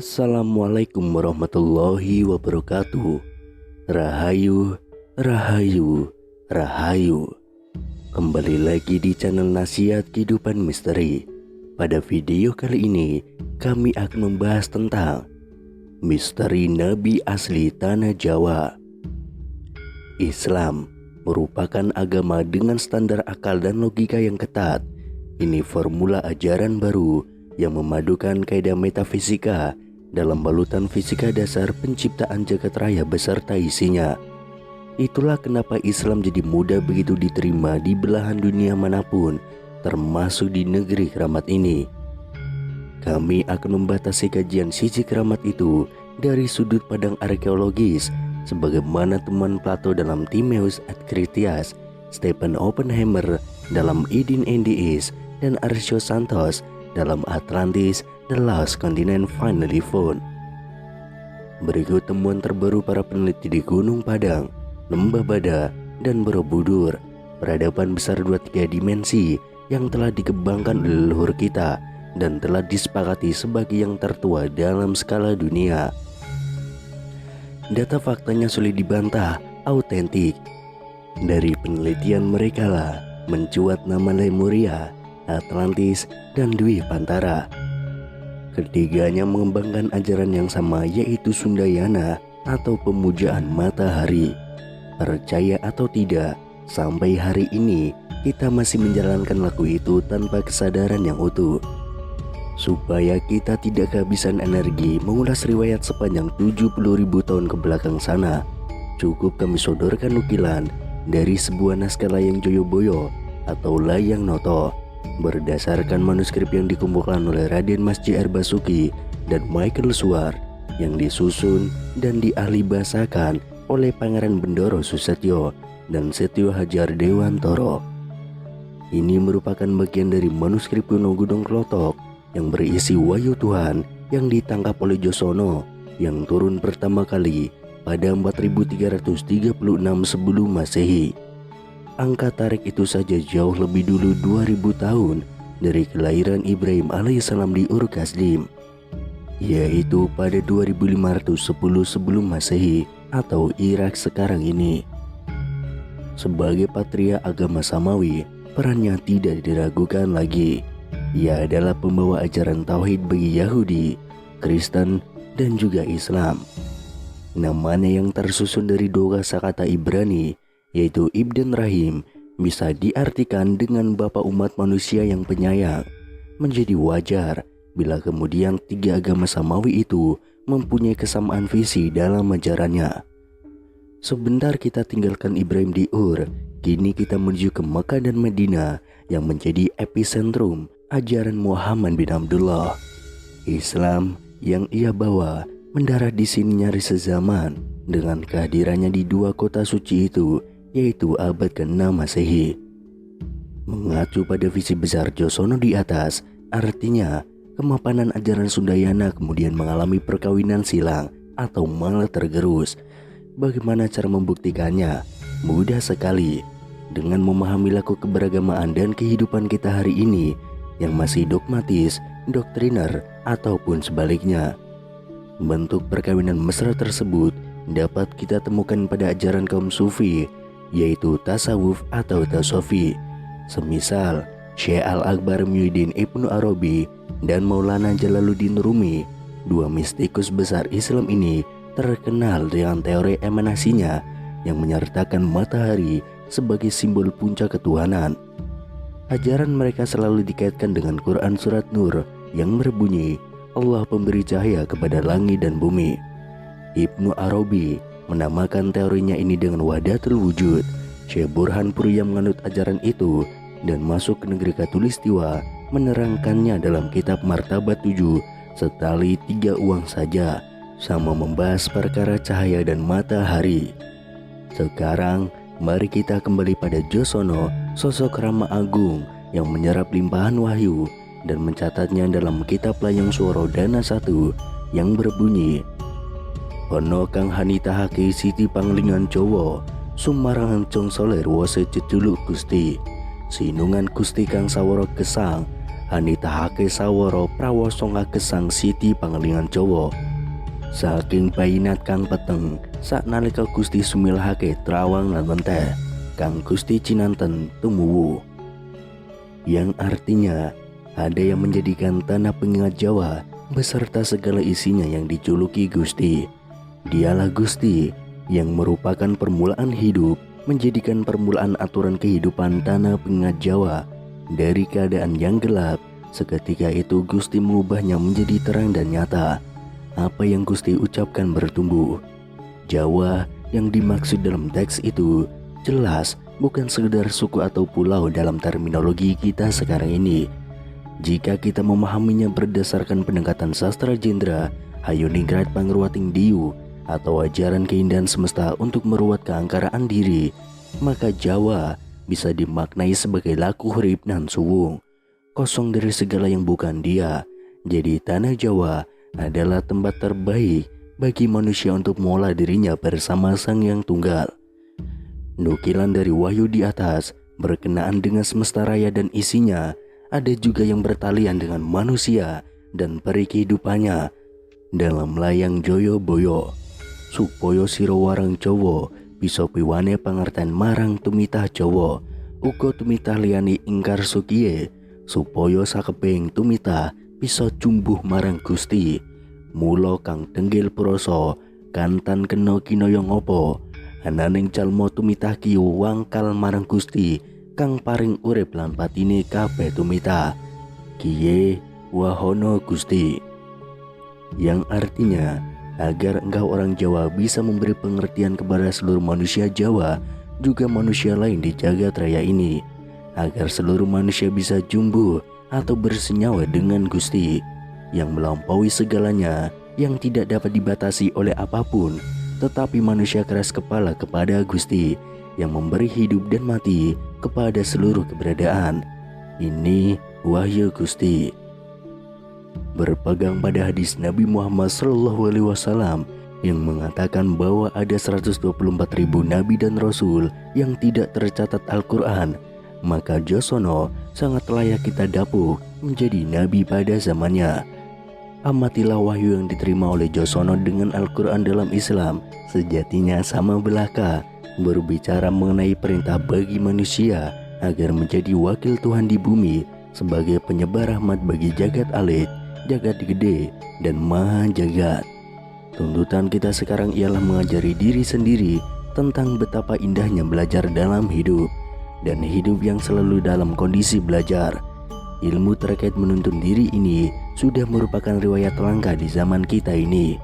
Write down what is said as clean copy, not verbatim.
Assalamualaikum warahmatullahi wabarakatuh. Rahayu, Rahayu, Rahayu. Kembali lagi di channel Nasihat Kehidupan Misteri. Pada video kali ini kami akan membahas tentang misteri Nabi asli Tanah Jawa. Islam merupakan agama dengan standar akal dan logika yang ketat. Ini formula ajaran baru yang memadukan kaidah metafisika dalam balutan fisika dasar penciptaan jagat raya beserta isinya. Itulah kenapa Islam jadi mudah begitu diterima di belahan dunia manapun, termasuk di negeri keramat ini. Kami akan membatasi kajian sisi keramat itu dari sudut pandang arkeologis, sebagaimana temuan Plato dalam Timaeus et Critias, Stephen Oppenheimer dalam Eden and the East, dan Arcio Santos dalam Atlantis, The Lost Continent Finally Found. Berikut temuan terbaru para peneliti di Gunung Padang, Lembah Bada, dan Borobudur, peradaban besar 23 dimensi yang telah dikembangkan oleh leluhur kita dan telah disepakati sebagai yang tertua dalam skala dunia. Data faktanya sulit dibantah, autentik. Dari penelitian mereka lah mencuat nama Lemuria, Atlantis, dan Dwi Pantara. Ketiganya mengembangkan ajaran yang sama, yaitu Sundayana atau pemujaan matahari. Percaya atau tidak, sampai hari ini kita masih menjalankan laku itu tanpa kesadaran yang utuh. Supaya kita tidak kehabisan energi mengulas riwayat sepanjang 70.000 tahun ke belakang sana, cukup kami sodorkan nukilan dari sebuah naskah Layang Joyoboyo atau Layang Noto, berdasarkan manuskrip yang dikumpulkan oleh Raden Mas J.R. Basuki dan Michael Suar, yang disusun dan diahlibahasakan oleh Pangeran Bendoro Susetyo dan Setyo Hajar Dewantoro. Ini merupakan bagian dari manuskrip kuno Gunung Klotok yang berisi wahyu Tuhan yang ditangkap oleh Josono yang turun pertama kali pada 4336 sebelum Masehi. Angka tarik itu saja jauh lebih dulu 2000 tahun dari kelahiran Ibrahim alaihissalam di Ur Kasdim, yaitu pada 2510 sebelum Masehi atau Irak sekarang ini. Sebagai patria agama Samawi, perannya tidak diragukan lagi. Ia adalah pembawa ajaran tauhid bagi Yahudi, Kristen, dan juga Islam. Namanya yang tersusun dari dua kata Ibrani, yaitu Ibn Rahim, bisa diartikan dengan Bapa umat manusia yang penyayang. Menjadi wajar bila kemudian tiga agama Samawi itu mempunyai kesamaan visi dalam ajarannya. Sebentar kita tinggalkan Ibrahim di Ur, kini kita menuju ke Mekah dan Madinah yang menjadi epicentrum ajaran Muhammad bin Abdullah. Islam yang ia bawa mendarat di sini nyaris sezaman dengan kehadirannya di dua kota suci itu, yaitu abad ke-6 Masehi. Mengacu pada visi besar Josono di atas, artinya kemapanan ajaran Sundayana kemudian mengalami perkawinan silang atau malah tergerus. Bagaimana cara membuktikannya? Mudah sekali, dengan memahami laku keberagamaan dan kehidupan kita hari ini yang masih dogmatis, doktriner, ataupun sebaliknya. Bentuk perkawinan mesra tersebut dapat kita temukan pada ajaran kaum sufi, yaitu tasawuf atau tasofi, semisal Syekh Al-Akbar Muhyiddin Ibnu Arabi dan Maulana Jalaluddin Rumi. Dua mistikus besar Islam ini terkenal dengan teori emanasinya yang menyertakan matahari sebagai simbol puncak ketuhanan. Ajaran mereka selalu dikaitkan dengan Quran Surat Nur yang berbunyi, Allah pemberi cahaya kepada langit dan bumi. Ibnu Arabi menamakan teorinya ini dengan Wahdatul Wujud. Syekh Burhanpuri yang menganut ajaran itu dan masuk ke negeri Katulistiwa menerangkannya dalam kitab Martabat 7 setali 3 uang saja, sama membahas perkara cahaya dan matahari. Sekarang mari kita kembali pada Josono, sosok Rama Agung yang menyerap limpahan wahyu dan mencatatnya dalam kitab Layang Swara Dana 1 yang berbunyi, Ono kang hanitahake siti panglingan Jawa, sumarang encong soler wase ceduluk Gusti. Sinungan Gusti kang sawara gesang, hanitahake sawara prawasanga gesang Siti Pangelingan Jawa. Saking bayinat kang peteng saknalika Gusti sumilahake trawang lan menteh kang Gusti cinanten tumuwu. Yang artinya ada yang menjadikan tanah pengingat Jawa beserta segala isinya yang dijuluki Gusti. Dialah Gusti yang merupakan permulaan hidup, menjadikan permulaan aturan kehidupan tanah pengingat Jawa dari keadaan yang gelap. Seketika itu Gusti mengubahnya menjadi terang dan nyata. Apa yang Gusti ucapkan bertumbuh. Jawa yang dimaksud dalam teks itu jelas bukan sekedar suku atau pulau dalam terminologi kita sekarang ini. Jika kita memahaminya berdasarkan pendekatan sastra jendra, Hayoningrat Pangruating Diu atau ajaran keindahan semesta untuk meruat keangkaraan diri, maka Jawa bisa dimaknai sebagai laku hurip nan suwung, kosong dari segala yang bukan dia. Jadi tanah Jawa adalah tempat terbaik bagi manusia untuk mengolah dirinya bersama Sang Yang Tunggal. Nukilan dari wahyu di atas berkenaan dengan semesta raya dan isinya, ada juga yang bertalian dengan manusia dan peri kehidupannya dalam layang Joyo Boyo. Supaya sira warang Jawa bisa piwane pangerten marang tumitah Jawa, uga tumitah liyane ingkar sukiye, supaya sakebeng tumitah bisa jumbuh marang Gusti. Mula kang denggil prasa kantan kena kinaya ngapa, ananing calma tumitah ki wangkal marang Gusti kang paring urip lan patine kabeh tumitah. Kiye wahono Gusti. Yang artinya agar engkau orang Jawa bisa memberi pengertian kepada seluruh manusia Jawa, juga manusia lain di jagat raya ini, agar seluruh manusia bisa jumbuh atau bersenyawa dengan Gusti yang melampaui segalanya, yang tidak dapat dibatasi oleh apapun, tetapi manusia keras kepala kepada Gusti yang memberi hidup dan mati kepada seluruh keberadaan. Ini wahyu Gusti. Berpegang pada hadis Nabi Muhammad SAW yang mengatakan bahwa ada 124.000 nabi dan rasul yang tidak tercatat Al-Quran, maka Josono sangat layak kita dapuk menjadi nabi pada zamannya. Amatilah wahyu yang diterima oleh Josono dengan Al-Quran dalam Islam, sejatinya sama belaka, berbicara mengenai perintah bagi manusia agar menjadi wakil Tuhan di bumi sebagai penyebar rahmat bagi jagat alit, jagat gede, dan maha jagat. Tuntutan kita sekarang ialah mengajari diri sendiri tentang betapa indahnya belajar dalam hidup, dan hidup yang selalu dalam kondisi belajar. Ilmu terkait menuntun diri ini sudah merupakan riwayat langka di zaman kita ini.